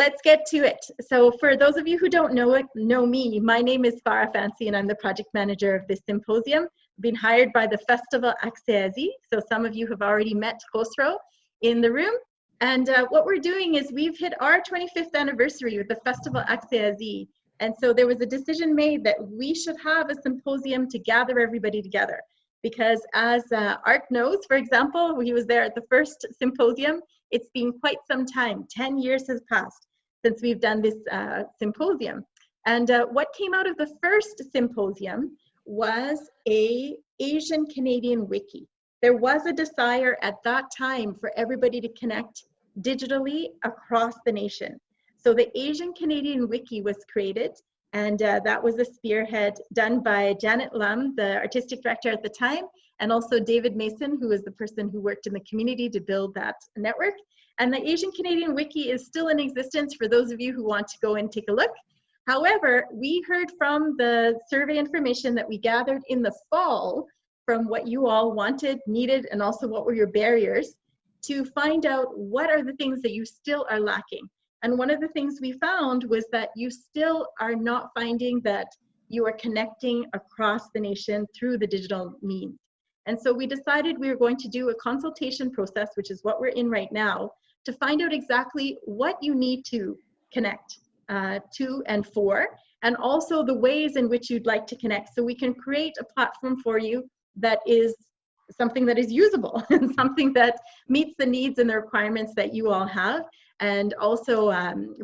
let's get to it. So for those of you who don't know me, my name is Farah Fancy and I'm the project manager of this symposium. I've been hired by the festival Accès, Asie. So some of you have already met Khosrow in the room. And what we're doing is we've hit our 25th anniversary with the festival Accès, Asie. And so there was a decision made that we should have a symposium to gather everybody together. Because as Art knows, for example, he was there at the first symposium. It's been quite some time, 10 years has passed since we've done this symposium. And what came out of the first symposium was a Asian Canadian wiki. There was a desire at that time for everybody to connect digitally across the nation. So the Asian Canadian wiki was created, and that was a spearhead done by Janet Lum, the artistic director at the time, and also David Mason, who is the person who worked in the community to build that network. And the Asian Canadian Wiki is still in existence for those of you who want to go and take a look. However, we heard from the survey information that we gathered in the fall from what you all wanted, needed, and also what were your barriers to find out what are the things that you still are lacking. And one of the things we found was that you still are not finding that you are connecting across the nation through the digital means. And so we decided we were going to do a consultation process, which is what we're in right now, to find out exactly what you need to connect to and for, and also the ways in which you'd like to connect, so we can create a platform for you that is something that is usable and something that meets the needs and the requirements that you all have, and also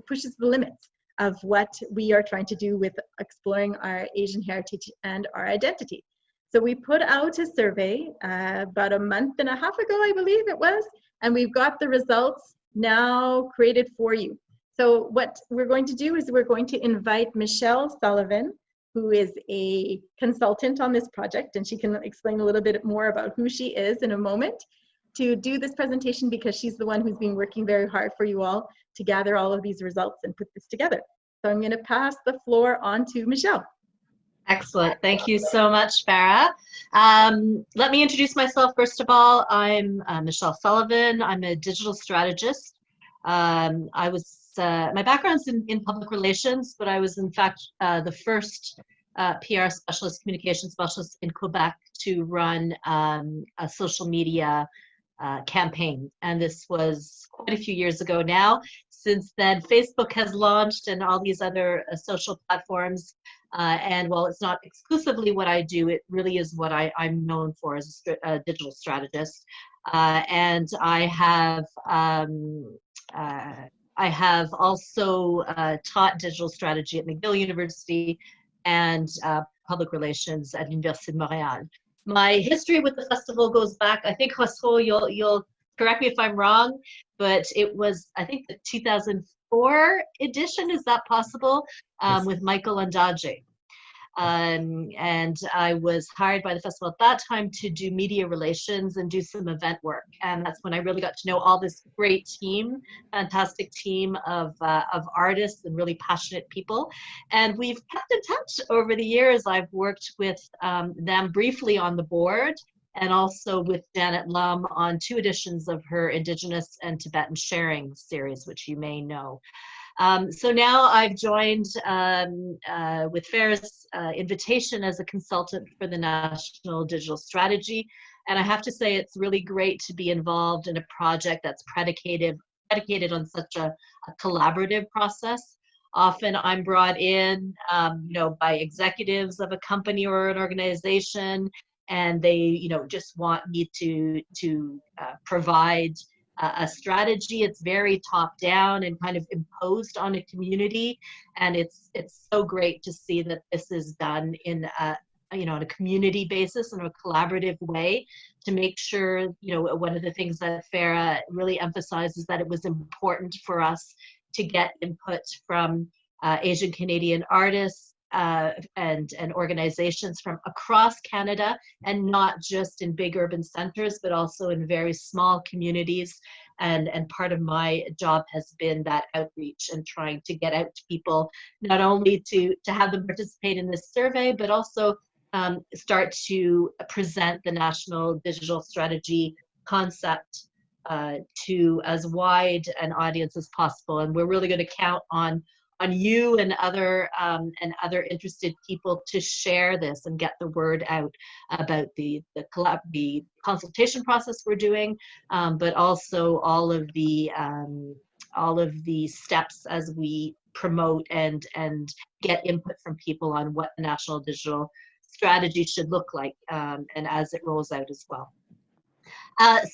pushes the limits of what we are trying to do with exploring our Asian heritage and our identity. So we put out a survey about a month and a half ago, I believe it was, and we've got the results now created for you. So what we're going to do is we're going to invite Michelle Sullivan, who is a consultant on this project, and she can explain a little bit more about who she is in a moment, to do this presentation, because she's the one who's been working very hard for you all to gather all of these results and put this together. So I'm going to pass the floor on to Michelle. Excellent. Thank you so much, Farah. Let me introduce myself first of all. I'm Michelle Sullivan. I'm a digital strategist. My background's in public relations, but I was in fact the first PR specialist, communication specialist in Quebec to run a social media campaign. And this was quite a few years ago now. Since then, Facebook has launched and all these other social platforms. And while it's not exclusively what I do, it really is what I'm known for as a digital strategist. And I have also taught digital strategy at McGill University and public relations at Université de Montréal. My history with the festival goes back, I think, Khosrow, you'll correct me if I'm wrong, but it was, I think, the 2004 edition, is that possible? With Michael Andaje. And I was hired by the festival at that time to do media relations and do some event work. And that's when I really got to know all this great team, fantastic team of artists and really passionate people. And we've kept in touch over the years. I've worked with them briefly on the board, and also with Janet Lum on 2 editions of her Indigenous and Tibetan Sharing series, which you may know. So now I've joined with Farah's invitation as a consultant for the National Digital Strategy. And I have to say it's really great to be involved in a project that's predicated on such a collaborative process. Often I'm brought in by executives of a company or an organization, and they just want me to provide a strategy. It's very top down and kind of imposed on a community, and it's so great to see that this is done in on a community basis, in a collaborative way, to make sure, one of the things that Farah really emphasized is that it was important for us to get input from Asian Canadian artists and organizations from across Canada, and not just in big urban centers, but also in very small communities. And part of my job has been that outreach and trying to get out to people, not only to have them participate in this survey, but also start to present the National Digital Strategy concept to as wide an audience as possible. And we're really going to count on you and other interested people to share this and get the word out about the consultation process we're doing, but also all of the steps as we promote and get input from people on what the national digital strategy should look like, and as it rolls out as well.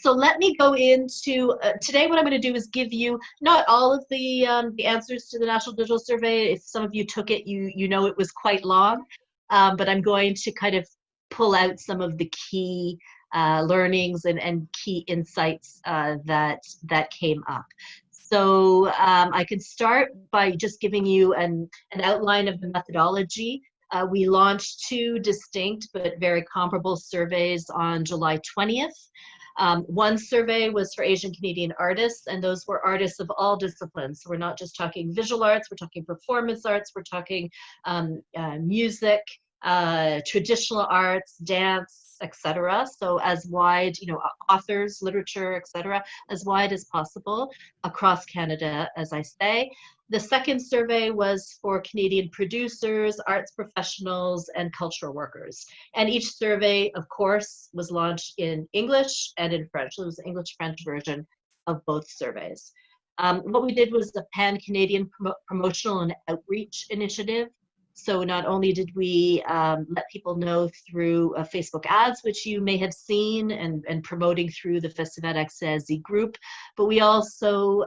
So let me go into, today what I'm going to do is give you not all of the answers to the National Digital Survey. If some of you took it, you know it was quite long, but I'm going to kind of pull out some of the key learnings and key insights that came up. So I can start by just giving you an outline of the methodology. We launched 2 distinct but very comparable surveys on July 20th. One survey was for Asian Canadian artists, and those were artists of all disciplines. So we're not just talking visual arts, we're talking performance arts, we're talking music, traditional arts, dance, etc. So as wide, authors, literature, etc., as wide as possible across Canada, as I say. The second survey was for Canadian producers, arts professionals, and cultural workers. And each survey, of course, was launched in English and in French. So it was the English-French version of both surveys. What we did was a pan-Canadian promotional and outreach initiative. So not only did we let people know through Facebook ads, which you may have seen, and promoting through the Festival Accès Asie group, but we also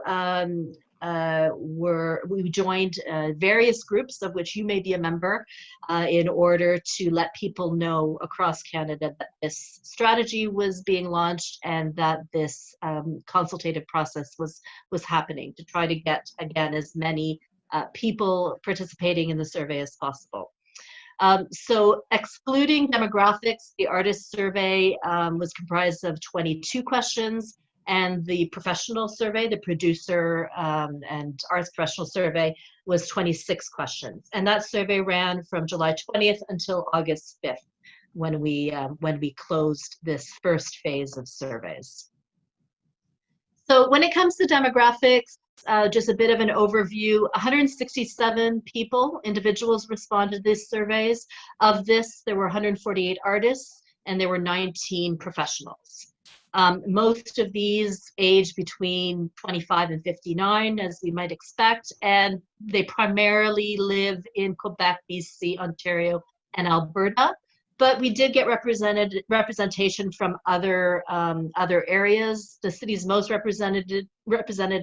we joined various groups of which you may be a member in order to let people know across Canada that this strategy was being launched and that this consultative process was happening, to try to get, again, as many people participating in the survey as possible. So excluding demographics, the artist survey was comprised of 22 questions, and the professional survey, the producer and arts professional survey, was 26 questions. And that survey ran from July 20th until August 5th, when we closed this first phase of surveys. So when it comes to demographics, just a bit of an overview. 167 individuals responded to these surveys. Of this, there were 148 artists, and there were 19 professionals. Most of these age between 25 and 59, as we might expect, and they primarily live in Quebec, BC, Ontario, and Alberta. But we did get representation from other areas. The cities most represented,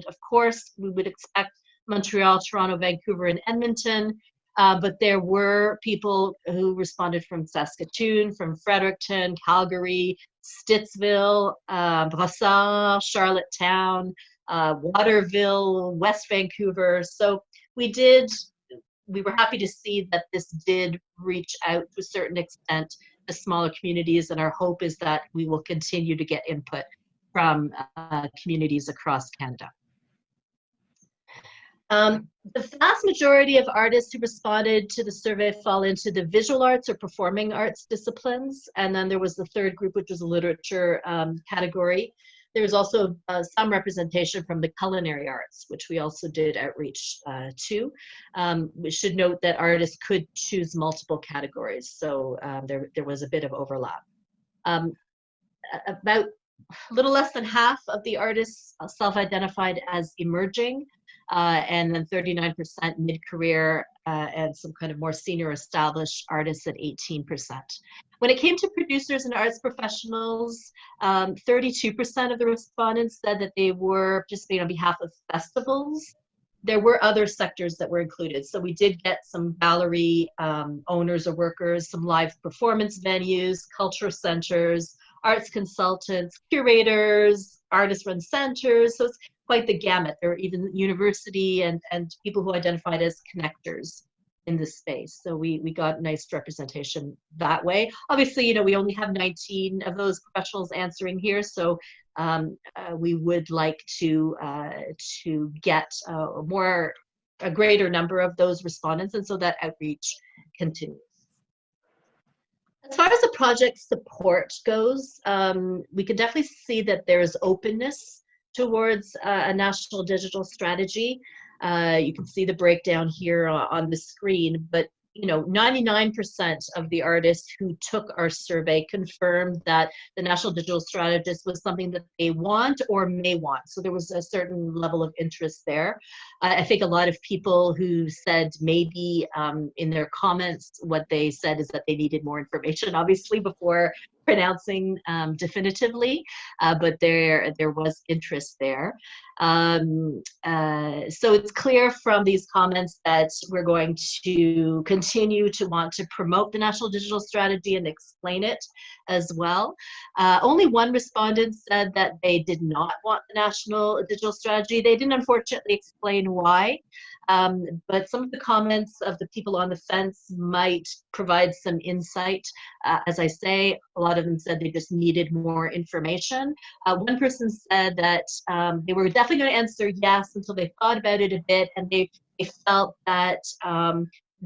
of course, we would expect Montreal, Toronto, Vancouver, and Edmonton. But there were people who responded from Saskatoon, from Fredericton, Calgary, Stittsville, Brossard, Charlottetown, Waterville, West Vancouver. So we were happy to see that this did reach out to a certain extent to smaller communities, and our hope is that we will continue to get input from communities across Canada. The vast majority of artists who responded to the survey fall into the visual arts or performing arts disciplines, and then there was the third group, which was a literature category. There was also some representation from the culinary arts, which we also did outreach to. We should note that artists could choose multiple categories, so there was a bit of overlap. About a little less than half of the artists self-identified as emerging, and then 39% mid-career, and some kind of more senior established artists at 18%. When it came to producers and arts professionals, 32% of the respondents said that they were participating on behalf of festivals. There were other sectors that were included. So we did get some gallery owners or workers, some live performance venues, cultural centers, arts consultants, curators, artist-run centers. So it's quite the gamut. There were even university and people who identified as connectors in this space. So we got nice representation that way. Obviously, we only have 19 of those professionals answering here, so we would like to get a greater number of those respondents, and so that outreach continues. As far as the project support goes, we can definitely see that there is openness towards a national digital strategy. You can see the breakdown here on the screen, but 99% of the artists who took our survey confirmed that the National Digital Strategist was something that they want or may want. So there was a certain level of interest there. I think a lot of people who said maybe in their comments, what they said is that they needed more information, obviously, before pronouncing definitively, but there was interest there. So it's clear from these comments that we're going to continue to want to promote the National Digital Strategy and explain it as well. Only one respondent said that they did not want the National Digital Strategy. They didn't unfortunately explain why, but some of the comments of the people on the fence might provide some insight. As I say, a lot of them said they just needed more information. One person said that they were definitely going to answer yes until they thought about it a bit, and they felt that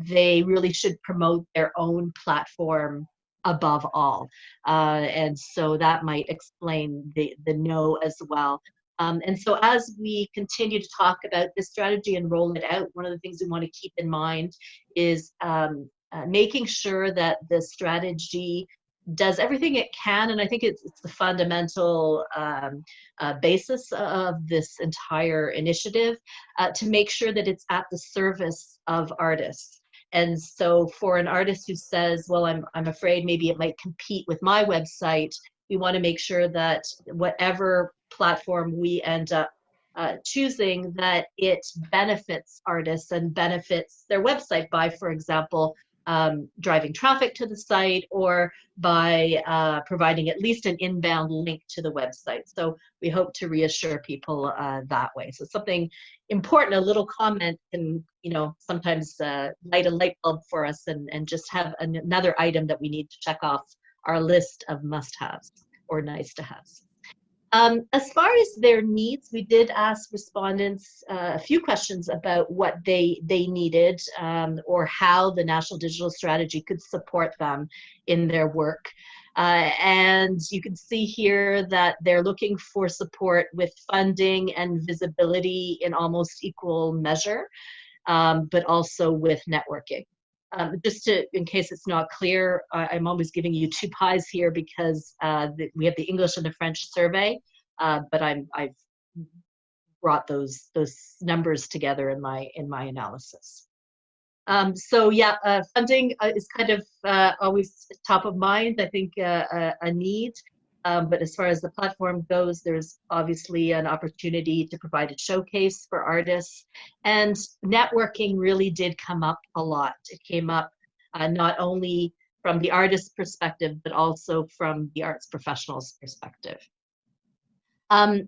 they really should promote their own platform above all. And so that might explain the no as well. And so as we continue to talk about this strategy and roll it out, one of the things we want to keep in mind is making sure that the strategy does everything it can, and I think it's the fundamental basis of this entire initiative, to make sure that it's at the service of artists. And so for an artist who says, well, I'm afraid maybe it might compete with my website, we want to make sure that whatever platform we end up choosing, that it benefits artists and benefits their website by, for example, driving traffic to the site, or by providing at least an inbound link to the website. So we hope to reassure people that way. So something important, a little comment can, sometimes light a light bulb for us and just have another item that we need to check off our list of must-haves or nice-to-haves. As far as their needs, we did ask respondents a few questions about what they needed, or how the National Digital Strategy could support them in their work. And you can see here that they're looking for support with funding and visibility in almost equal measure, but also with networking. Just in case it's not clear, I'm always giving you two pies here because we have the English and the French survey, but I've brought those numbers together in my analysis. So yeah, funding is kind of always top of mind. I think a need. But as far as the platform goes, there's obviously an opportunity to provide a showcase for artists. And networking really did come up a lot. It came up not only from the artist's perspective, but also from the arts professional's perspective.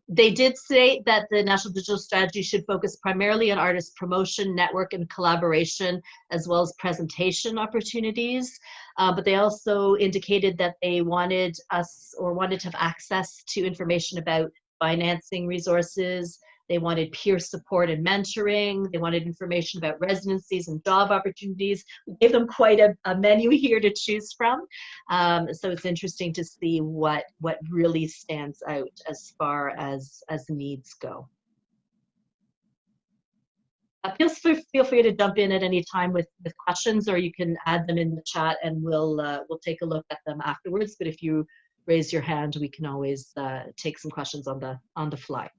They did say that the National Digital Strategy should focus primarily on artist promotion, network, and collaboration, as well as presentation opportunities. But they also indicated that they wanted to have access to information about financing resources. They wanted peer support and mentoring. They wanted information about residencies and job opportunities. We gave them quite a menu here to choose from. So it's interesting to see what really stands out as far as needs go. Feel free to jump in at any time with questions, or you can add them in the chat and we'll take a look at them afterwards. But if you raise your hand, we can always take some questions on the fly.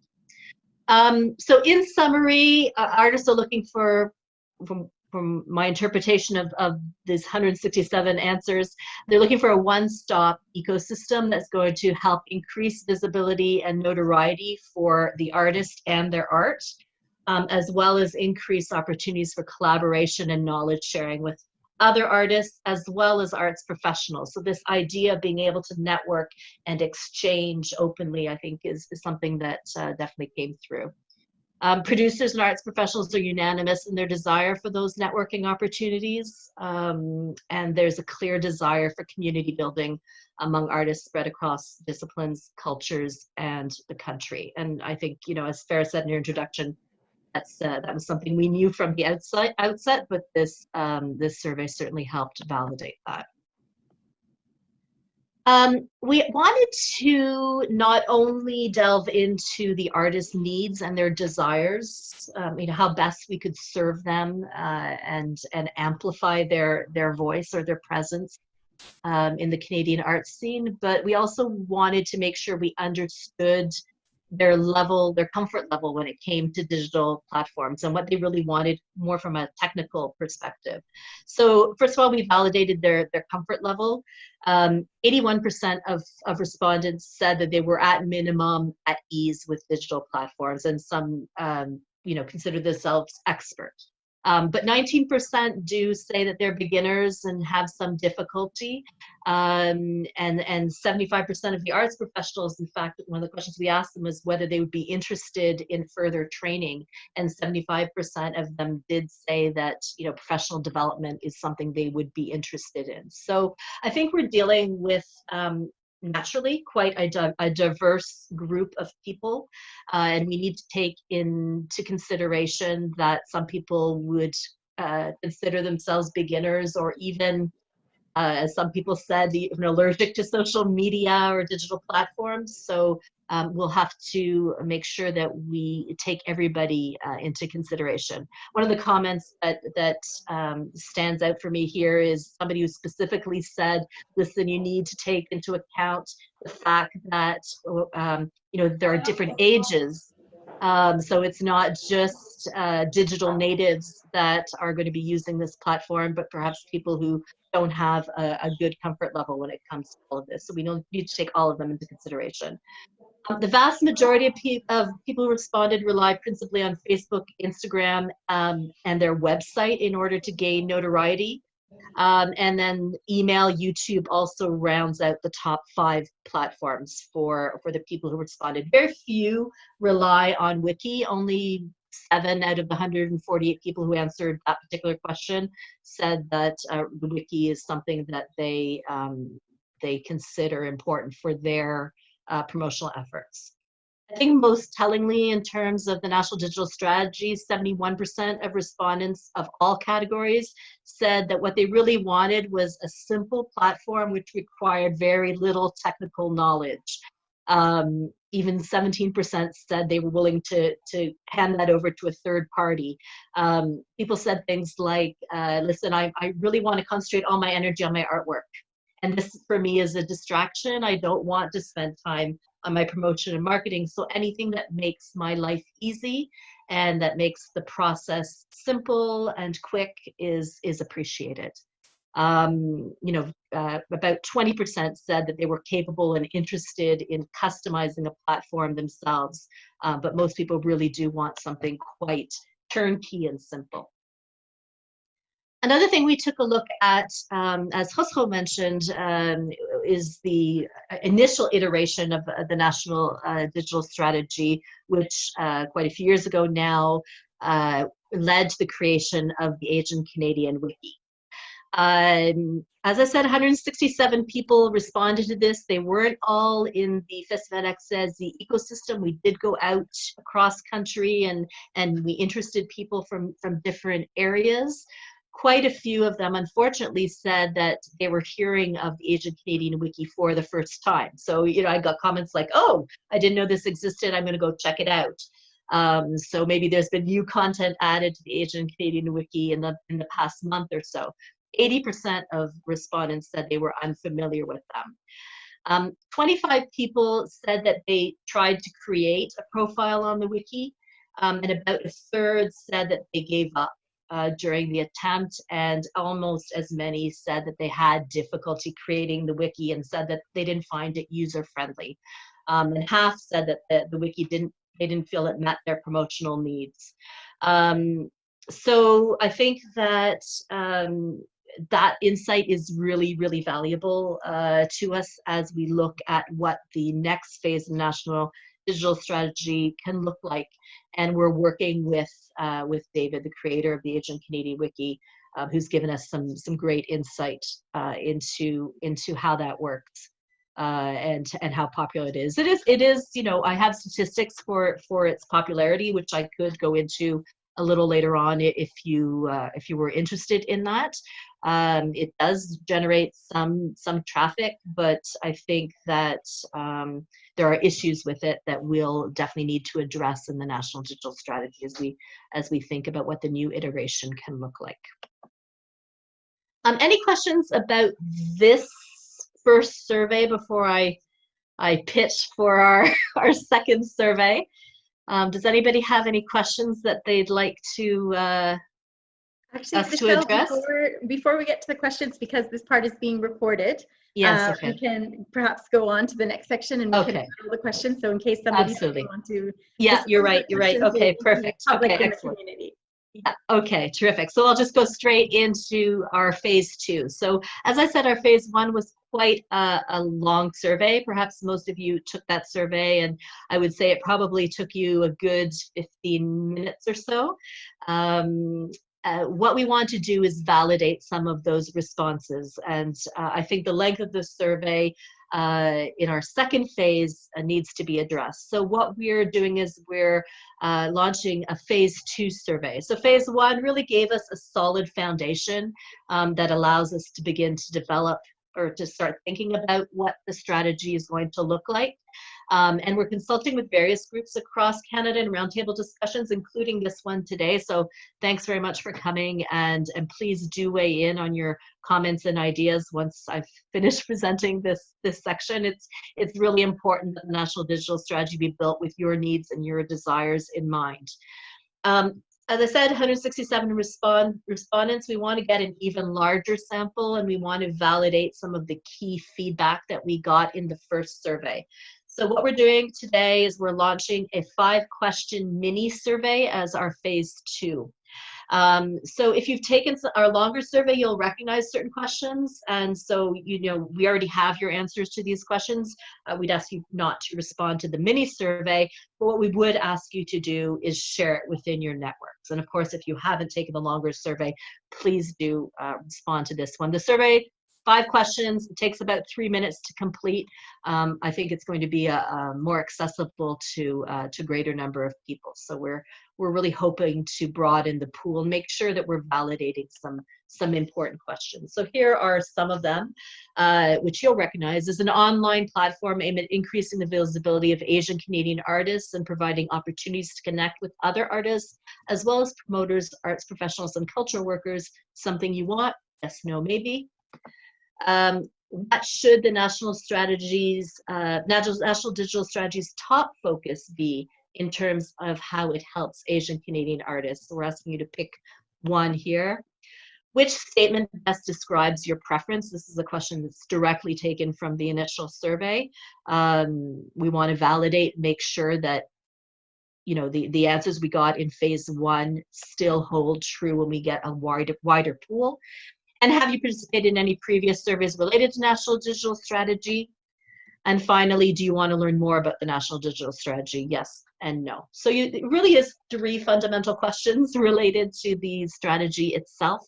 So in summary, artists are looking for, from my interpretation of these 167 answers, they're looking for a one-stop ecosystem that's going to help increase visibility and notoriety for the artist and their art, as well as increase opportunities for collaboration and knowledge sharing with other artists, as well as arts professionals. So this idea of being able to network and exchange openly, I think, is something that definitely came through. Producers and arts professionals are unanimous in their desire for those networking opportunities, and there's a clear desire for community building among artists spread across disciplines, cultures, and the country. And I think, as Farah said in her introduction, that was something we knew from the outset, but this survey certainly helped validate that. We wanted to not only delve into the artist's needs and their desires, how best we could serve them and amplify their voice or their presence in the Canadian art scene, but we also wanted to make sure we understood their level, their comfort level when it came to digital platforms and what they really wanted more from a technical perspective. So first of all, we validated their comfort level. 81% of respondents said that they were at minimum at ease with digital platforms, and some consider themselves expert. But 19% do say that they're beginners and have some difficulty. And 75% of the arts professionals, in fact, one of the questions we asked them was whether they would be interested in further training. And 75% of them did say that, professional development is something they would be interested in. So I think we're dealing with naturally quite a diverse group of people, and we need to take into consideration that some people would consider themselves beginners, or even as some people said, even allergic to social media or digital platforms. So we'll have to make sure that we take everybody into consideration. One of the comments that stands out for me here is somebody who specifically said, listen, you need to take into account the fact that there are different ages. So it's not just digital natives that are going to be using this platform, but perhaps people who don't have a good comfort level when it comes to all of this. So we need to take all of them into consideration. The vast majority of people who responded rely principally on Facebook, Instagram, and their website in order to gain notoriety. And then email, YouTube also rounds out the top 5 platforms for the people who responded. Very few rely on Wiki. Only 7 out of the 148 people who answered that particular question said that the Wiki is something that they consider important for their promotional efforts. I think most tellingly, in terms of the National Digital Strategy, 71% of respondents of all categories said that what they really wanted was a simple platform which required very little technical knowledge. Even 17% said they were willing to hand that over to a third party. People said things like, listen, I really want to concentrate all my energy on my artwork. And this for me is a distraction. I don't want to spend time on my promotion and marketing. So anything that makes my life easy and that makes the process simple and quick is appreciated. About 20% said that they were capable and interested in customizing a platform themselves, but most people really do want something quite turnkey and simple. Another thing we took a look at, as Khosrow mentioned, is the initial iteration of the National Digital Strategy, which quite a few years ago now led to the creation of the Asian Canadian Wiki. As I said, 167 people responded to this. They weren't all in the Festival Accès ecosystem. We did go out across country and we interested people from different areas. Quite a few of them, unfortunately, said that they were hearing of the Asian Canadian Wiki for the first time. So, I got comments like, oh, I didn't know this existed. I'm going to go check it out. So maybe there's been new content added to the Asian Canadian Wiki in the past month or so. 80% of respondents said they were unfamiliar with them. 25 people said that they tried to create a profile on the Wiki, and about a third said that they gave up during the attempt, and almost as many said that they had difficulty creating the Wiki and said that they didn't find it user-friendly. And half said that the Wiki they didn't feel it met their promotional needs. So I think that that insight is really, really valuable to us as we look at what the next phase of National Digital Strategy can look like. And we're working with David, the creator of the Asian Canadian Wiki, who's given us some great insight into how that works and how popular it is. It is, I have statistics for its popularity, which I could go into a little later on if you were interested in that. It does generate some traffic, but I think that there are issues with it that we'll definitely need to address in the National Digital Strategy as we think about what the new iteration can look like. Any questions about this first survey before I pitch for our second survey? Does anybody have any questions that they'd like to Actually, us Michelle, to address? before we get to the questions, because this part is being recorded, Yes, okay. we can perhaps go on to the next section and we can answer the questions. So in case somebody doesn't want to, yeah, you're right. Okay, perfect. Okay, excellent. Yeah, okay, terrific. So I'll just go straight into our phase 2. So as I said, our phase 1 was quite a long survey. Perhaps most of you took that survey, and I would say it probably took you a good 15 minutes or so. What we want to do is validate some of those responses, and I think the length of the survey in our second phase needs to be addressed. So what we're doing is we're launching a phase 2 survey. So phase 1 really gave us a solid foundation that allows us to begin to develop or to start thinking about what the strategy is going to look like. And we're consulting with various groups across Canada and roundtable discussions, including this one today. So thanks very much for coming, and please do weigh in on your comments and ideas once I've finished presenting this section. It's really important that the National Digital Strategy be built with your needs and your desires in mind. As I said, 167 respondents. We want to get an even larger sample, and we want to validate some of the key feedback that we got in the first survey. So what we're doing today is we're launching a 5-question mini survey as our phase 2. So if you've taken our longer survey, you'll recognize certain questions. And so, you know, we already have your answers to these questions. We'd ask you not to respond to the mini survey, but what we would ask you to do is share it within your networks. And of course, if you haven't taken the longer survey, please do respond to this one. The survey, 5 questions, it takes about 3 minutes to complete. I think it's going to be more accessible to greater number of people. So we're really hoping to broaden the pool and make sure that we're validating some important questions. So here are some of them, which you'll recognize. Is an online platform aimed at increasing the visibility of Asian Canadian artists and providing opportunities to connect with other artists, as well as promoters, arts professionals, and cultural workers, something you want? Yes, no, maybe. What should the National Digital Strategy's top focus be in terms of how it helps Asian Canadian artists? So we're asking you to pick one here. Which statement best describes your preference? This is a question that's directly taken from the initial survey. We want to validate, make sure that, you know, the answers we got in phase 1 still hold true when we get a wider pool. And have you participated in any previous surveys related to National Digital Strategy? And finally, do you want to learn more about the National Digital Strategy? Yes and no. So it really is 3 fundamental questions related to the strategy itself.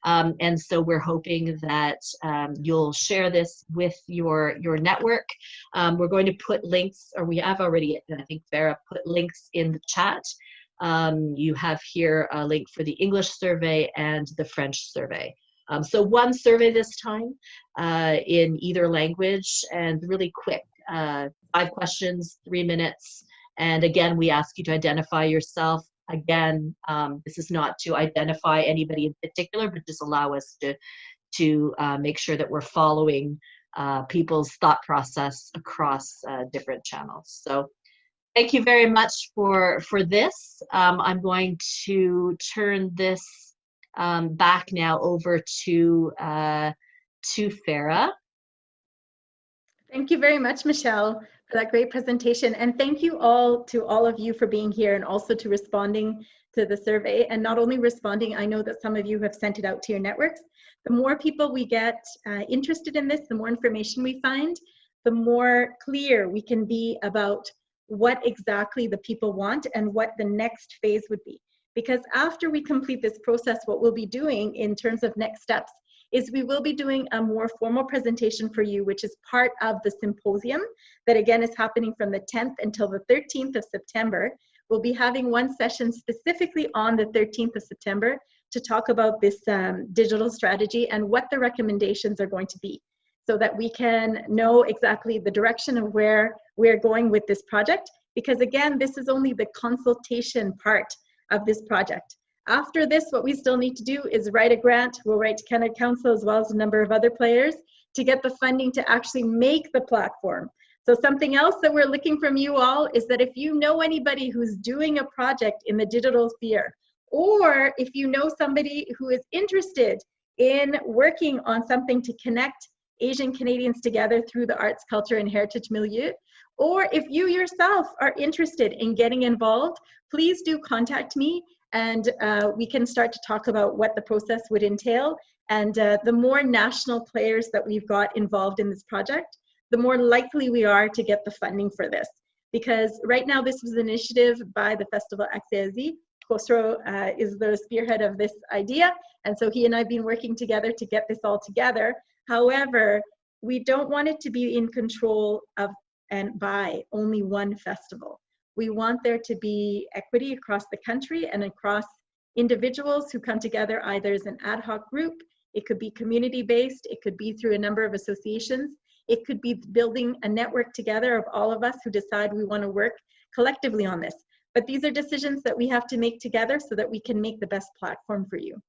And so we're hoping that you'll share this with your network. We're going to put links, or we have already, I think Farah put links in the chat. You have here a link for the English survey and the French survey. So 1 survey this time in either language, and really quick, 5 questions, 3 minutes. And again, we ask you to identify yourself. Again, this is not to identify anybody in particular, but just allow us to make sure that we're following people's thought process across different channels. So thank you very much for this. I'm going to turn this back now over to Farah. Thank you very much, Michelle, for that great presentation. And thank you to all of you for being here and also to responding to the survey. And not only responding, I know that some of you have sent it out to your networks. The more people we get interested in this, the more information we find, the more clear we can be about what exactly the people want and what the next phase would be. Because after we complete this process, what we'll be doing in terms of next steps is we will be doing a more formal presentation for you, which is part of the symposium that again is happening from the 10th until the 13th of September, we'll be having one session specifically on the 13th of September to talk about this digital strategy and what the recommendations are going to be, so that we can know exactly the direction of where we're going with this project. Because again, this is only the consultation part of this project. After this, what we still need to do is write a grant. We'll write to Canada Council as well as a number of other players to get the funding to actually make the platform. So something else that we're looking from you all is that if you know anybody who's doing a project in the digital sphere, or if you know somebody who is interested in working on something to connect Asian Canadians together through the arts, culture, and heritage milieu, or if you yourself are interested in getting involved, please do contact me, and we can start to talk about what the process would entail. And the more national players that we've got involved in this project, the more likely we are to get the funding for this. Because right now this was an initiative by the Festival Accès Asie. Khosrow is the spearhead of this idea, and so he and I have been working together to get this all together. However, we don't want it to be in control of and by only one festival. We want there to be equity across the country and across individuals who come together either as an ad hoc group, it could be community-based, it could be through a number of associations, it could be building a network together of all of us who decide we want to work collectively on this. But these are decisions that we have to make together so that we can make the best platform for you.